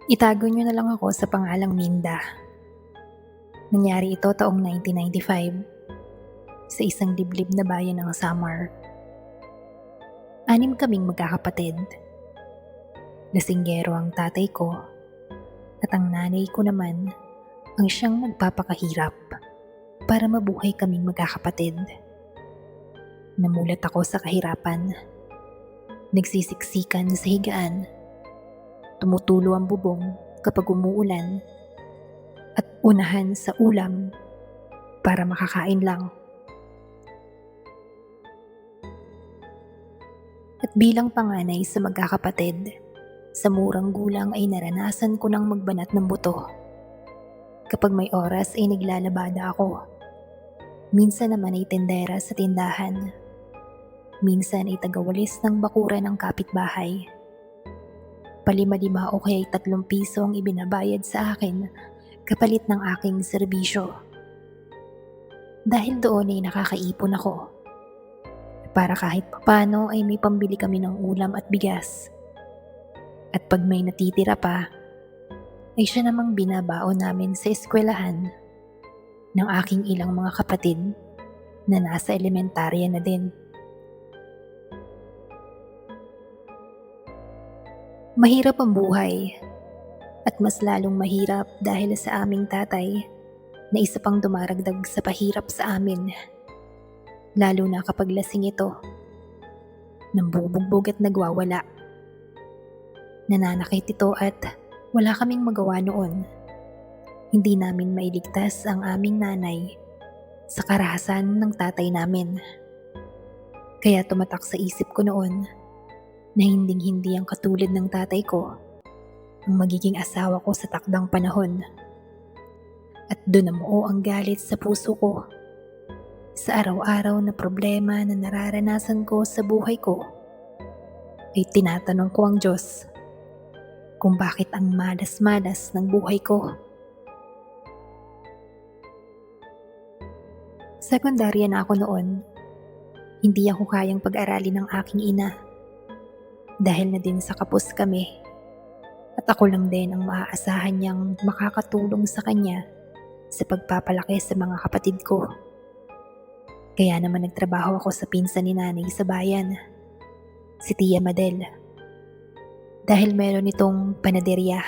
Itago niyo na lang ako sa pangalang Minda. Nangyari ito taong 1995 sa isang liblib na bayan ng Samar. 6 kaming magkakapatid. Lasinggero ang tatay ko at ang nanay ko naman ang siyang nagpapakahirap para mabuhay kaming magkakapatid. Namulat ako sa kahirapan. Nagsisiksikan sa higaan. Tumutulo ang bubong kapag umuulan at unahan sa ulam para makakain lang. At bilang panganay sa magkakapatid, sa murang gulang ay naranasan ko nang magbanat ng buto. Kapag may oras ay naglalabada ako. Minsan naman ay tendera sa tindahan. Minsan ay tagawalis ng bakuran ng kapitbahay. Palima-lima o kaya'y 3 piso ang ibinabayad sa akin kapalit ng aking serbisyo. Dahil doon ay nakakaipon ako. Para kahit papano ay may pambili kami ng ulam at bigas. At pag may natitira pa, ay siya namang binabaon namin sa eskwelahan ng aking ilang mga kapatid na nasa elementarya na din. Mahirap ang buhay at mas lalong mahirap dahil sa aming tatay na isa pang dumaragdag sa pahirap sa amin. Lalo na kapag lasing ito, nambubugbog at nagwawala. Nananakit ito at wala kaming magawa noon. Hindi namin mailigtas ang aming nanay sa karahasan ng tatay namin. Kaya tumatak sa isip ko noon na hinding-hindi ang katulad ng tatay ko ang magiging asawa ko sa takdang panahon. At doon namuo ang galit sa puso ko. Sa araw-araw na problema na nararanasan ko sa buhay ko, ay tinatanong ko ang Diyos kung bakit ang malas-malas ng buhay ko. Sekundarya na ako noon. Hindi ako kayang pag-aralin ng aking ina dahil na din sa kapos kami at ako lang din ang maaasahan niyang makakatulong sa kanya sa pagpapalaki sa mga kapatid ko. Kaya naman nagtrabaho ako sa pinsan ni nanay sa bayan, si Tia Madel. Dahil meron itong panaderya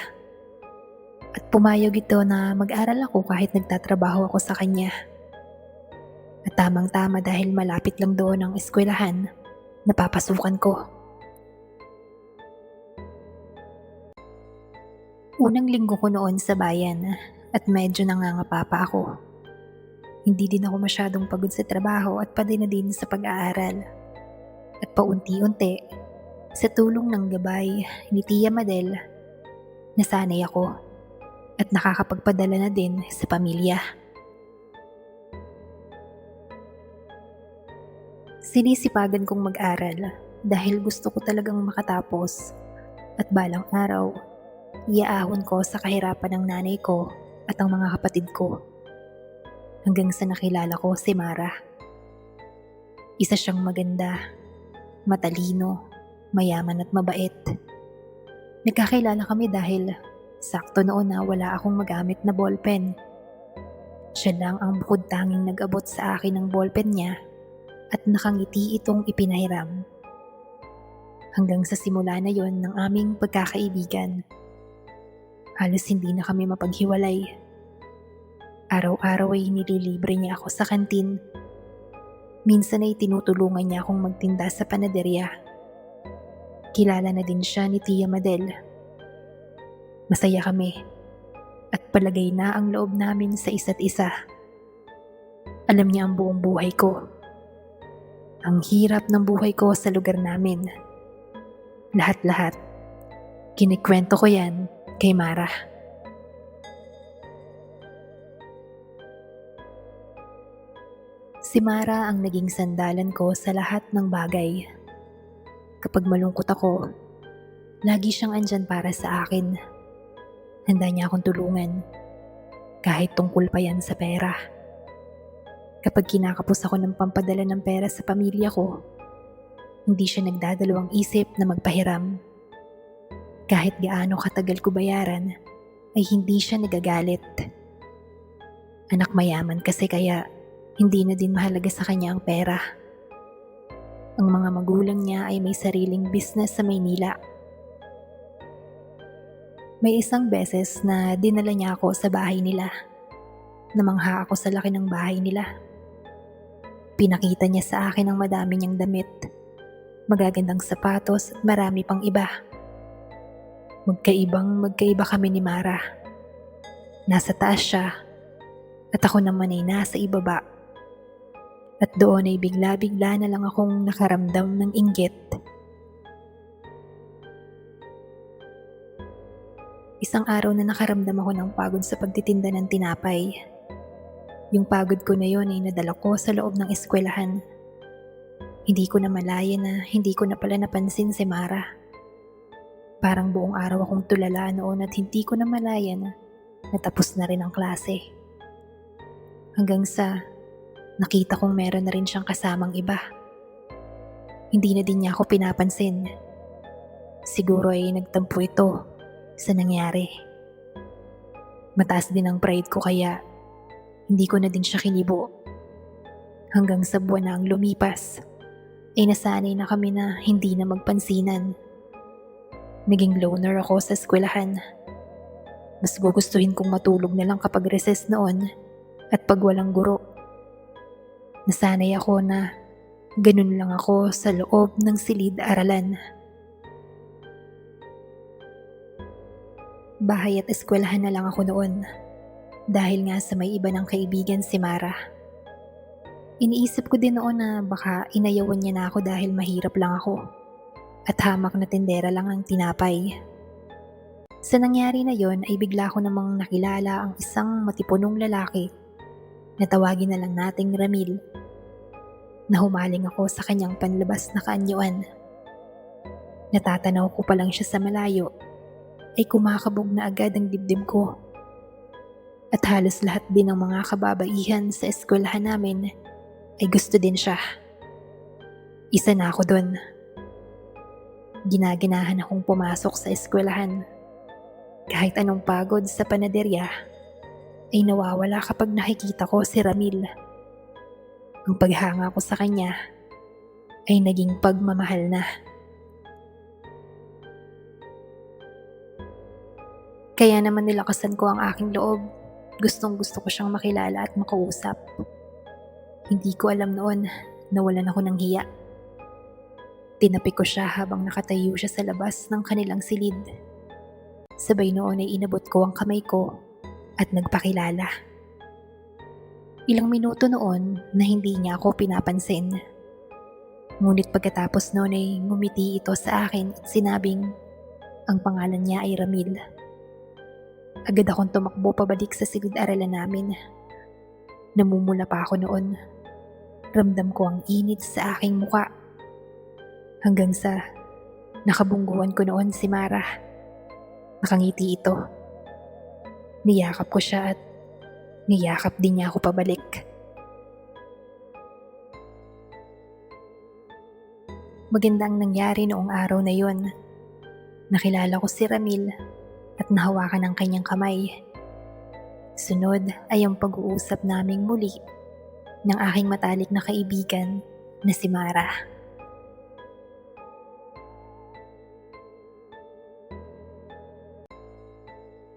at pumayag ito na mag-aral ako kahit nagtatrabaho ako sa kanya. At tamang-tama dahil malapit lang doon ang eskwelahan na papasukan ko. Unang linggo ko noon sa bayan at medyo nangangapa pa ako. Hindi din ako masyadong pagod sa trabaho at pati na din sa pag-aaral. At paunti-unti, sa tulong ng gabay ni Tia Madel, nasanay ako at nakakapagpadala na din sa pamilya. Sinisipagan kong mag-aral dahil gusto ko talagang makatapos at balang araw, iaahon ko sa kahirapan ng nanay ko at ang mga kapatid ko. Hanggang sa nakilala ko si Mara. Isa siyang maganda, matalino, mayaman at mabait. Nagkakilala kami dahil sakto noon na wala akong magamit na ballpen. Siya lang ang bukod tanging nag-abot sa akin ng ballpen niya at nakangiti itong ipinahiram. Hanggang sa simula na yon ng aming pagkakaibigan. Halos hindi na kami mapaghiwalay. Araw-araw ay nililibre niya ako sa kantin. Minsan ay tinutulungan niya akong magtinda sa panaderya. Kilala na din siya ni Tia Madel. Masaya kami at palagay na ang loob namin sa isa't isa. Alam niya ang buong buhay ko. Ang hirap ng buhay ko sa lugar namin. Lahat-lahat. Kinikwento ko yan kay Mara. Si Mara ang naging sandalan ko sa lahat ng bagay. Kapag malungkot ako, lagi siyang andyan para sa akin. Handa niya akong tulungan, kahit tungkol pa yan sa pera. Kapag kinakapos ako ng pampadala ng pera sa pamilya ko, hindi siya nagdadalawang isip na magpahiram. Kahit gaano katagal ko bayaran, ay hindi siya nagagalit. Anak mayaman kasi kaya hindi na din mahalaga sa kanya ang pera. Ang mga magulang niya ay may sariling business sa Maynila. May isang beses na dinala niya ako sa bahay nila. Namangha ako sa laki ng bahay nila. Pinakita niya sa akin ang madami niyang damit, magagandang sapatos at marami pang iba. Magkaiba kami ni Mara. Nasa taas siya at ako naman ay nasa ibaba. At doon ay bigla-bigla na lang akong nakaramdam ng inggit. Isang araw na nakaramdam ako ng pagod sa pagtitinda ng tinapay. Yung pagod ko na yon ay nadala ko sa loob ng eskwelahan. Hindi ko na malaya na hindi ko na pala napansin si Mara. Parang buong araw akong tulala noon at hindi ko na malaya na natapos na rin ang klase. Hanggang sa nakita kong meron na rin siyang kasamang iba. Hindi na din niya ako pinapansin. Siguro ay nagtampo ito sa nangyari. Mataas din ang pride ko kaya hindi ko na din siya kinibo. Hanggang sa buwan na ang lumipas, ay nasanay na kami na hindi na magpansinan. Naging loner ako sa eskwelahan. Mas gugustuhin kong matulog na lang kapag recess noon at pag walang guro. Nasanay ako na ganun lang ako sa loob ng silid-aralan. Bahay at eskwelahan na lang ako noon dahil nga sa may iba ng kaibigan si Mara. Iniisip ko din noon na baka inayawan niya na ako dahil mahirap lang ako at hamak na tindera lang ang tinapay. Sa nangyari na yon ay bigla ko namang nakilala ang isang matipunong lalaki na tawagin na lang nating Ramil. Nahumaling ako sa kanyang panlabas na kaanyuan. Natatanaw ko pa lang siya sa malayo ay kumakabog na agad ang dibdib ko. At halos lahat din ng mga kababaihan sa eskwelahan namin ay gusto din siya. Isa na ako doon. Ginaganahan akong pumasok sa eskwelahan. Kahit anong pagod sa panaderya ay nawawala kapag nakikita ko si Ramil. Ang paghanga ko sa kanya ay naging pagmamahal na. Kaya naman nilakasan ko ang aking loob. Gustong gusto ko siyang makilala at makausap. Hindi ko alam noon, nawalan ako ng hiya. Tinapi ko siya habang nakatayo siya sa labas ng kanilang silid. Sabay noon ay inabot ko ang kamay ko at nagpakilala. Ilang minuto noon na hindi niya ako pinapansin. Ngunit pagkatapos noon ay ngumiti ito sa akin at sinabing ang pangalan niya ay Ramil. Agad akong tumakbo pabalik sa silid-aralan namin. Namumula pa ako noon. Ramdam ko ang init sa aking muka. Hanggang sa nakabungguan ko noon si Mara. Nakangiti ito. Niyakap ko siya at niyakap din niya ako pabalik. Maganda ang nangyari noong araw na yon. Nakilala ko si Ramil at nahawakan ang kanyang kamay. Sunod ay ang pag-uusap naming muli ng aking matalik na kaibigan na si Mara.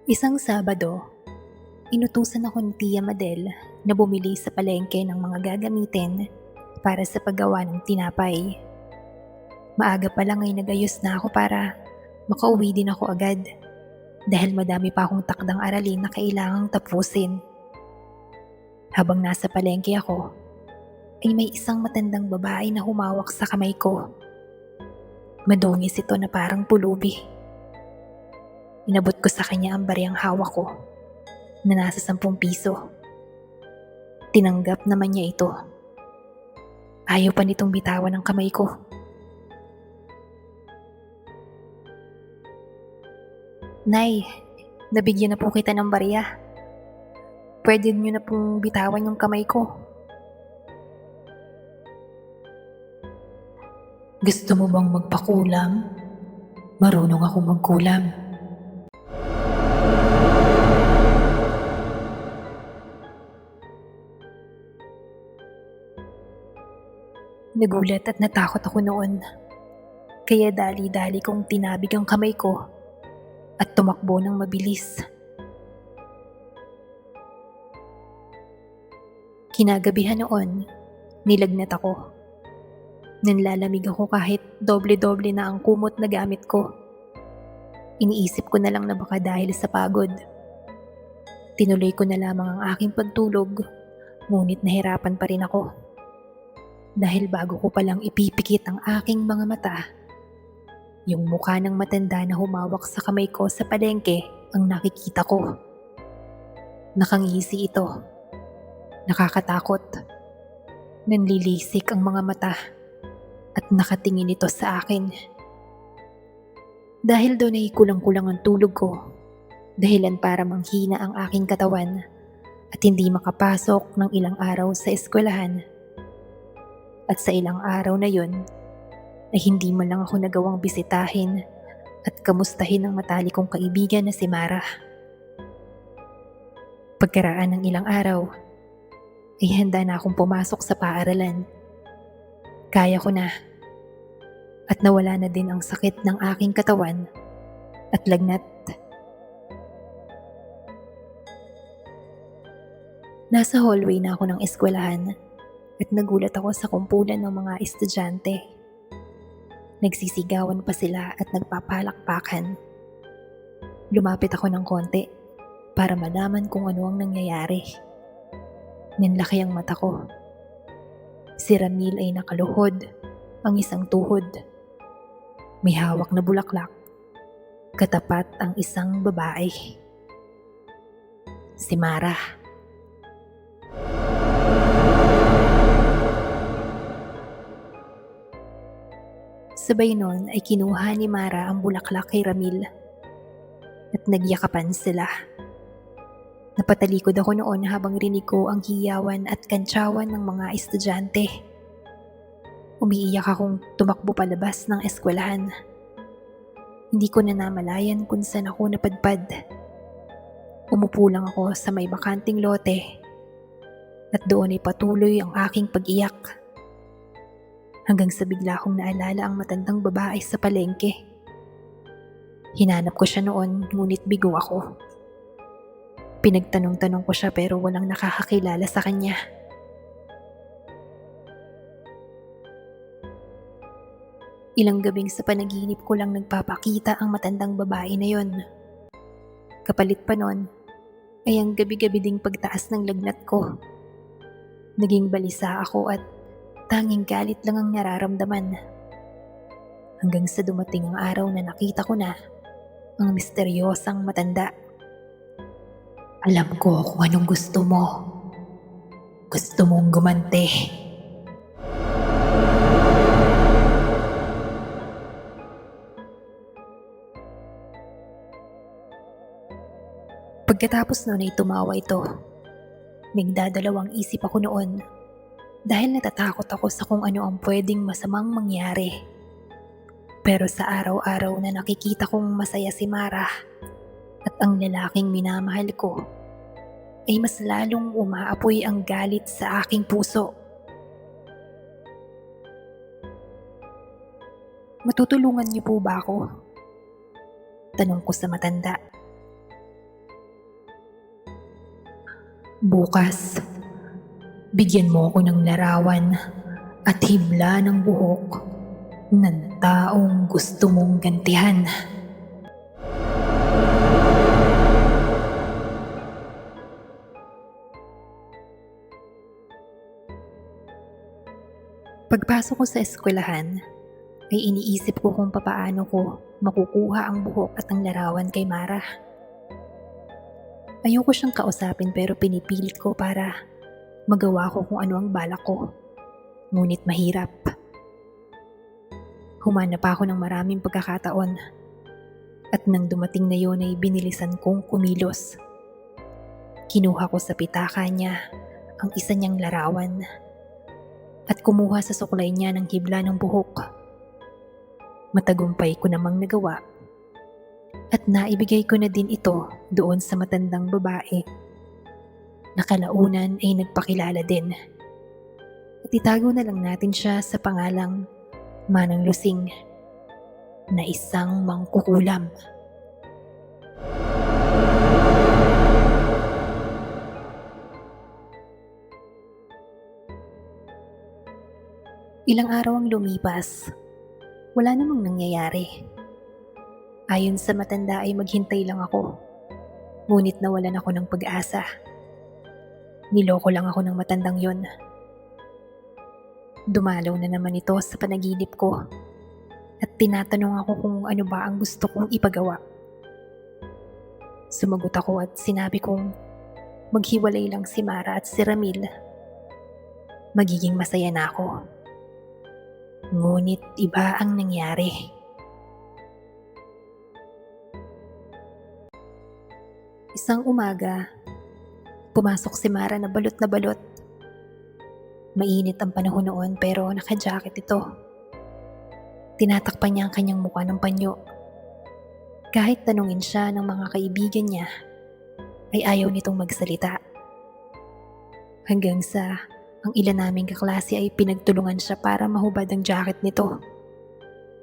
Isang Sabado, inutusan ako ni Tia Madel na bumili sa palengke ng mga gagamitin para sa paggawa ng tinapay. Maaga pa lang ay nagayos na ako para makauwi din ako agad dahil madami pa akong takdang aralin na kailangang tapusin. Habang nasa palengke ako, ay may isang matandang babae na humawak sa kamay ko. Madungis ito na parang pulubi. Inabot ko sa kanya ang bariyang hawak ko na nasa 10 piso. Tinanggap naman niya ito. Ayaw pa nitong bitawan ng kamay ko. Nay, nabigyan na po kita ng bariya. Pwede niyo na pong bitawan yung kamay ko. Gusto mo bang magpakulam? Marunong akong magkulam. Nagulat at natakot ako noon. Kaya dali-dali kong tinabig ang kamay ko at tumakbo ng mabilis. Kinagabihan noon, nilagnat ako. Nanlalamig ako kahit doble-doble na ang kumot na gamit ko. Iniisip ko na lang na baka dahil sa pagod. Tinuloy ko na lamang ang aking pagtulog, ngunit nahirapan pa rin ako. Dahil bago ko palang ipipikit ang aking mga mata, yung mukha ng matanda na humawak sa kamay ko sa palengke ang nakikita ko. Nakangisi ito. Nakakatakot. Nanlilisik ang mga mata at nakatingin ito sa akin. Dahil doon ay kulang-kulang ang tulog ko, dahilan para manghina ang aking katawan at hindi makapasok ng ilang araw sa eskwelahan. At sa ilang araw na yun, ay hindi man lang ako nagawang bisitahin at kamustahin ang matalik kong kaibigan na si Mara. Pagkaraan ng ilang araw, ay handa na akong pumasok sa paaralan. Kaya ko na. At nawala na din ang sakit ng aking katawan at lagnat. Nasa hallway na ako ng eskwelahan at nagulat ako sa kumpulan ng mga estudyante. Nagsisigawan pa sila at nagpapalakpakan. Lumapit ako ng konti para malaman kung ano ang nangyayari. Nanlaki ang mata ko. Si Ramil ay nakaluhod, ang isang tuhod. May hawak na bulaklak. Katapat ang isang babae. Si Mara. Sabay nun ay kinuha ni Mara ang bulaklak kay Ramil at nagyakapan sila. Napatalikod ako noon habang rinig ko ang hiyawan at kantsawan ng mga estudyante. Umiiyak akong tumakbo palabas ng eskwelahan. Hindi ko na namalayan kung saan ako napadpad. Umupo lang ako sa may bakanting lote at doon ay patuloy ang aking pag-iyak. Hanggang sa bigla akong naalala ang matandang babae sa palengke. Hinanap ko siya noon ngunit bigo ako. Pinagtanong-tanong ko siya pero walang nakakakilala sa kanya. Ilang gabing sa panaginip ko lang nagpapakita ang matandang babae na yon. Kapalit pa nun ay ang gabi-gabi ding pagtaas ng lagnat ko. Naging balisa ako at tanging galit lang ang nararamdaman. Hanggang sa dumating ang araw na nakita ko na ang misteryosang matanda. Alam ko kung anong gusto mo. Gusto mong gumante. Pagkatapos noon ay tumawa ito. Nagdadalawang isip ako noon dahil natatakot ako sa kung ano ang pwedeng masamang mangyari. Pero sa araw-araw na nakikita kong masaya si Mara at ang lalaking minamahal ko, ay mas lalong umaapoy ang galit sa aking puso. Matutulungan niyo po ba ako? Tanong ko sa matanda. Bukas, bigyan mo ako ng larawan at hibla ng buhok ng taong gusto mong gantihan. Pagpasok ko sa eskwelahan, ay iniisip ko kung papaano ko makukuha ang buhok at ang larawan kay Mara. Ayoko siyang kausapin pero pinipilit ko para magawa ko kung ano ang balak ko. Ngunit mahirap. Humanap ako ng maraming pagkakataon. At nang dumating na yon ay binilisan kong kumilos. Kinuha ko sa pitaka niya ang isa niyang larawan at kumuha sa suklay niya ng hibla ng buhok. Matagumpay ko namang nagawa at naibigay ko na din ito doon sa matandang babae na kalaunan ay nagpakilala din. At itago na lang natin siya sa pangalang Manang Lusing na isang mangkukulam. Ilang araw ang lumipas, wala namang nangyayari. Ayon sa matanda ay maghintay lang ako, ngunit nawalan ako ng pag-asa. Niloko lang ako ng matandang yon. Dumalaw na naman ito sa panaginip ko at tinatanong ako kung ano ba ang gusto kong ipagawa. Sumagot ako at sinabi kong maghiwalay lang si Mara at si Ramil. Magiging masaya na ako. Ngunit iba ang nangyari. Isang umaga, pumasok si Mara na balot. Mainit ang panahon noon pero naka-jacket ito. Tinatakpan niya ang kanyang mukha ng panyo. Kahit tanungin siya ng mga kaibigan niya, ay ayaw nitong magsalita. Hanggang sa ang ilan naming kaklase ay pinagtulungan siya para mahubad ang jacket nito.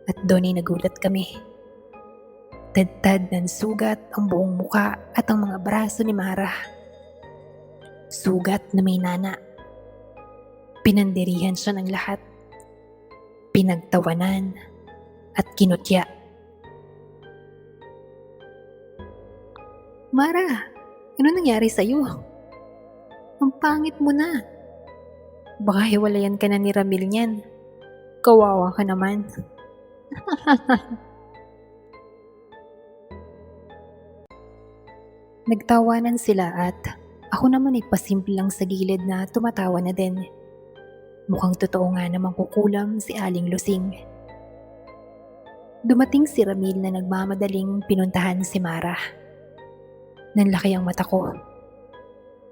At doon ay nagulat kami. Tad-tad ng sugat ang buong muka at ang mga braso ni Mara. Sugat na may nana. Pinandirihan siya ng lahat. Pinagtawanan at kinutya. Mara, ano nangyari sa'yo? Ang pangit mo na. Baka hiwalayan ka na ni Ramil niyan. Kawawa ka naman. Nagtawanan sila at ako naman ay pasimple lang sa gilid na tumatawa na din. Mukhang totoo nga namang kukulam si Aling Lusing. Dumating si Ramil na nagmamadaling pinuntahan si Mara. Nanlaki ang mata ko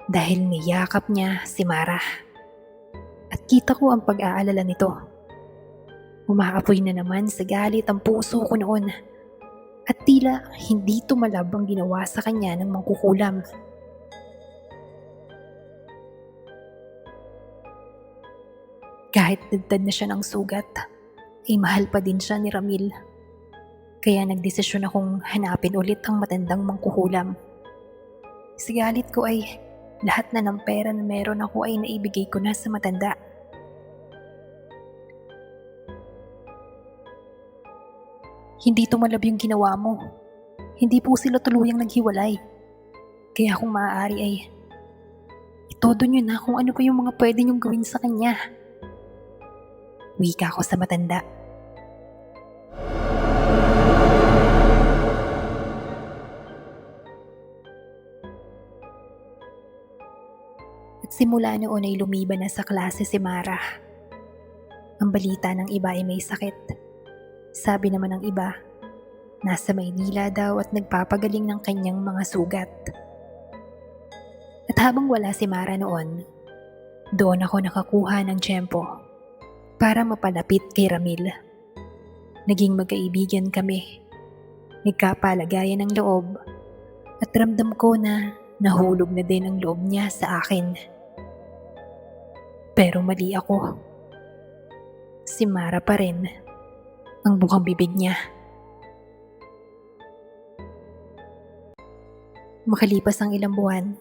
dahil niyakap niya si Mara. At kita ko ang pag-aalala nito. Umaapoy na naman sa galit ang puso ko noon. At tila hindi tumalab ang ginawa sa kanya ng mangkukulam. Kahit dagdag na siya ng sugat, ay mahal pa din siya ni Ramil. Kaya nagdesisyon akong hanapin ulit ang matandang mangkukulam. Sa galit ko ay lahat na ng pera na meron ako ay naibigay ko na sa matanda. Hindi tumalab yung ginawa mo. Hindi po sila tuluyang naghiwalay. Kaya kung maaari ay itodo nyo na kung ano pa yung mga pwede nyong gawin sa kanya. Wika ko sa matanda. At simula noon ay lumiban na sa klase si Mara. Ang balita ng iba ay may sakit. Sabi naman ng iba, nasa Maynila daw at nagpapagaling ng kanyang mga sugat. At habang wala si Mara noon, doon ako nakakuha ng tiyempo para mapalapit kay Ramil. Naging magkaibigan kami. Nagkapalagayan ng loob at ramdam ko na nahulog na din ang loob niya sa akin. Pero mali ako. Si Mara pa rin ang bukang bibig niya. Makalipas ang ilang buwan,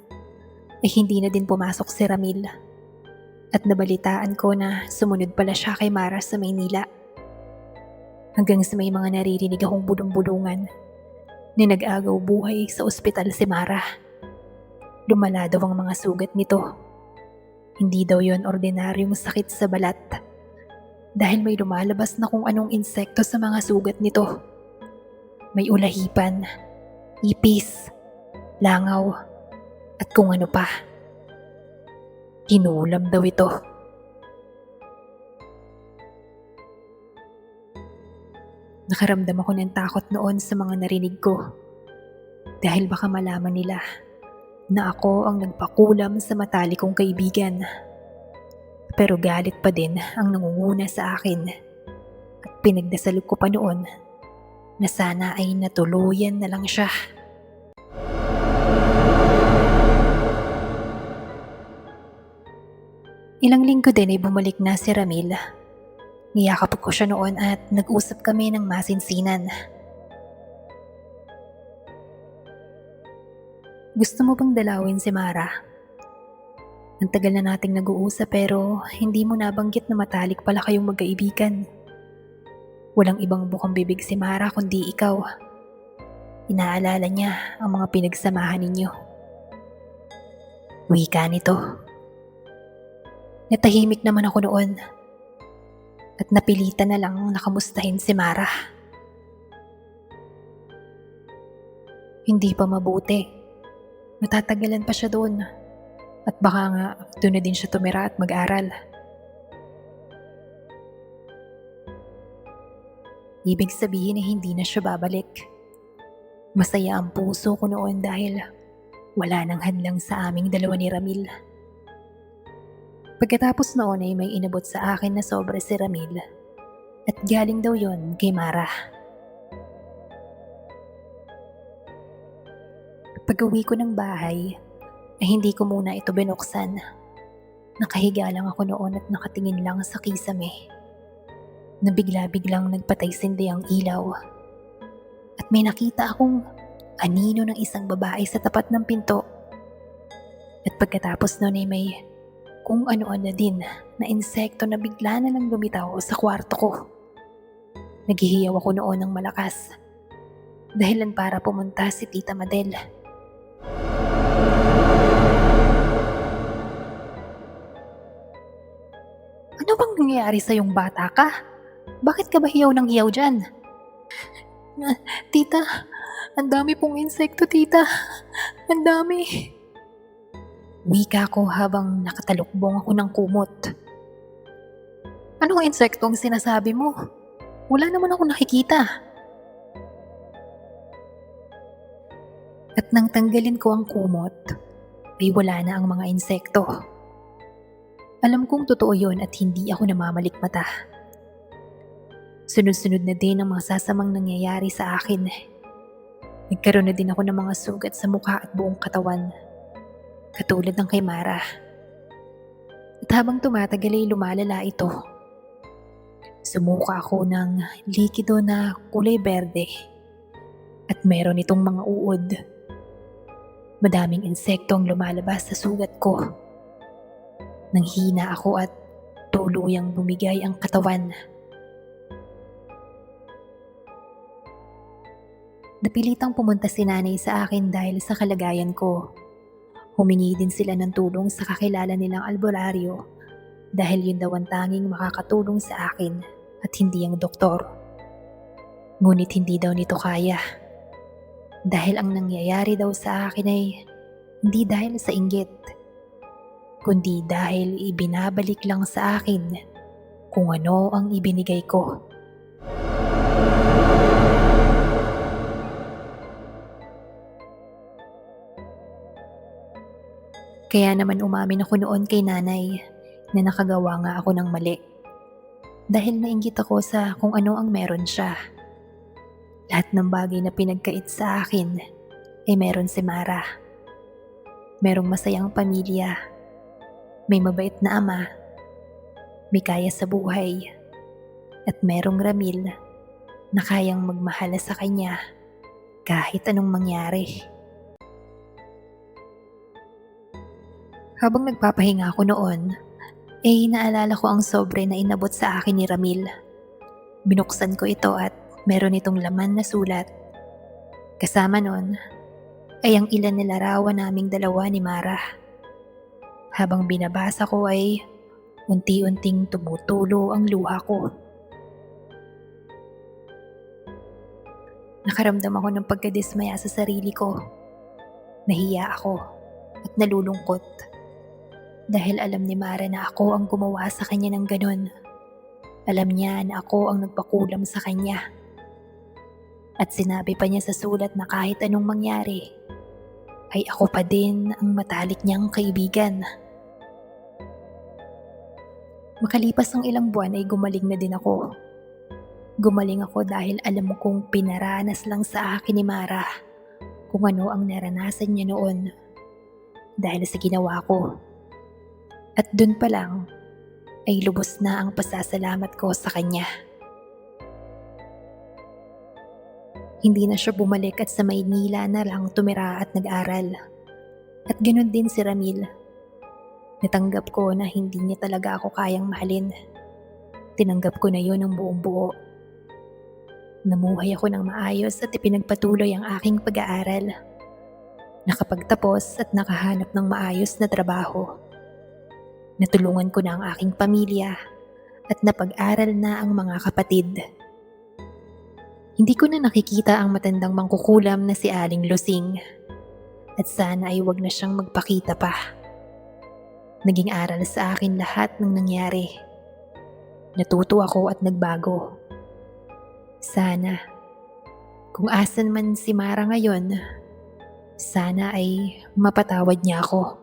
ay hindi na din pumasok si Ramil. At nabalitaan ko na sumunod pala siya kay Mara sa Maynila. Hanggang sa may mga naririnig akong bulong-bulungan na nag-agaw buhay sa ospital si Mara. Lumala daw ang mga sugat nito. Hindi daw yon ordinaryong sakit sa balat. Dahil may lumalabas na kung anong insekto sa mga sugat nito. May ulahipan, ipis, langaw, at kung ano pa. Kinulam daw ito. Nakaramdam ako ng takot noon sa mga narinig ko. Dahil baka malaman nila na ako ang nagpakulam sa matalik kong kaibigan. Pero galit pa din ang nangunguna sa akin. At Pinagdasal ko pa noon na sana ay natuluyan na lang siya. Ilang linggo din ay bumalik na si Ramil. Niyakap ko siya noon at nag-usap kami ng masinsinan. Gusto mo bang dalawin si Mara? Ang tagal na nating nag-uusap pero hindi mo nabanggit na matalik pala kayong magkaibigan. Walang ibang bukang bibig si Mara kundi ikaw. Inaalala niya ang mga pinagsamahan ninyo. Wika nito. Natahimik naman ako noon at napilitan na lang nakamustahin si Mara. Hindi pa mabuti. Matatagalan pa siya doon at baka nga doon na din siya tumira at mag-aral. Ibig sabihin na hindi na siya babalik. Masaya ang puso ko noon dahil wala nang hadlang sa aming dalawa ni Ramil. Pagkatapos noon ay may inabot sa akin na sobra si Ramil at galing daw yon kay Mara. Pag-uwi ko ng bahay ay hindi ko muna ito binuksan. Nakahiga lang ako noon at nakatingin lang sa kisame. Nabigla-biglang nagpatay-sindi ang ilaw at may nakita akong anino ng isang babae sa tapat ng pinto. At pagkatapos noon ay may kung ano-ano din na insekto na bigla na lang lumitaw sa kwarto ko. Naghihiyaw ako noon ng malakas, dahilan para pumunta si Tita Madel. Ano bang nangyayari sa yung bata ka? Bakit ka ba hiyaw ng hiyaw dyan? Tita, ang dami pong insekto, tita. Ang dami. Wika ko habang nakatalukbong ako ng kumot. Anong insekto ang sinasabi mo? Wala naman ako nakikita. At nang tanggalin ko ang kumot, ay wala na ang mga insekto. Alam kong totoo yon at hindi ako namamalikmata. Sunod-sunod na din ang mga sasamang nangyayari sa akin. Nagkaroon na din ako ng mga sugat sa mukha at buong katawan. Katulad ng kay Mara. At habang tumatagal ay lumalala ito. Sumuka ako ng likido na kulay berde. At meron itong mga uod. Madaming insekto ang lumalabas sa sugat ko. Nanghina ako at tuluyang bumigay ang katawan. Napilitang pumunta si nanay sa akin dahil sa kalagayan ko. Humingi din sila ng tulong sa kakilala nilang albularyo dahil yun daw ang tanging makakatulong sa akin at hindi ang doktor. Ngunit hindi daw nito kaya. Dahil ang nangyayari daw sa akin ay hindi dahil sa inggit, kundi dahil ibinabalik lang sa akin kung ano ang ibinigay ko. Kaya naman umamin ako noon kay nanay na nakagawa nga ako ng mali. Dahil nainggit ako sa kung ano ang meron siya. Lahat ng bagay na pinagkait sa akin ay meron si Mara. Merong masayang pamilya, may mabait na ama, may kaya sa buhay, at merong Ramil na kayang magmahala sa kanya kahit anong mangyari. Habang nagpapahinga ako noon, ay naalala ko ang sobre na inabot sa akin ni Ramil. Binuksan ko ito at meron itong laman na sulat. Kasama nun ay ang ilan na larawan naming dalawa ni Mara. Habang binabasa ko ay unti-unting tumutulo ang luha ko. Nakaramdam ako ng pagkadismaya sa sarili ko. Nahiya ako at nalulungkot. Dahil alam ni Mara na ako ang gumawa sa kanya ng ganon. Alam niya na ako ang nagpakulam sa kanya. At sinabi pa niya sa sulat na kahit anong mangyari, ay ako pa din ang matalik niyang kaibigan. Makalipas ng ilang buwan ay gumaling na din ako. Gumaling ako dahil alam kong pinaranas lang sa akin ni Mara kung ano ang naranasan niya noon dahil sa ginawa ko. At dun pa lang ay lubos na ang pasasalamat ko sa kanya. Hindi na siya bumalik at sa Maynila na lang tumira at nag-aral. At ganoon din si Ramil. Natanggap ko na hindi niya talaga ako kayang mahalin. Tinanggap ko na yun ng buong buo. Namuhay ako ng maayos at ipinagpatuloy ang aking pag-aaral. Nakapagtapos at nakahanap ng maayos na trabaho. Natulungan ko na ang aking pamilya at napag-aral na ang mga kapatid. Hindi ko na nakikita ang matandang mangkukulam na si Aling Lusing at sana ay wag na siyang magpakita pa. Naging aral sa akin lahat ng nangyari. Natuto ako at nagbago. Sana, kung asan man si Mara ngayon, sana ay mapatawad niya ako.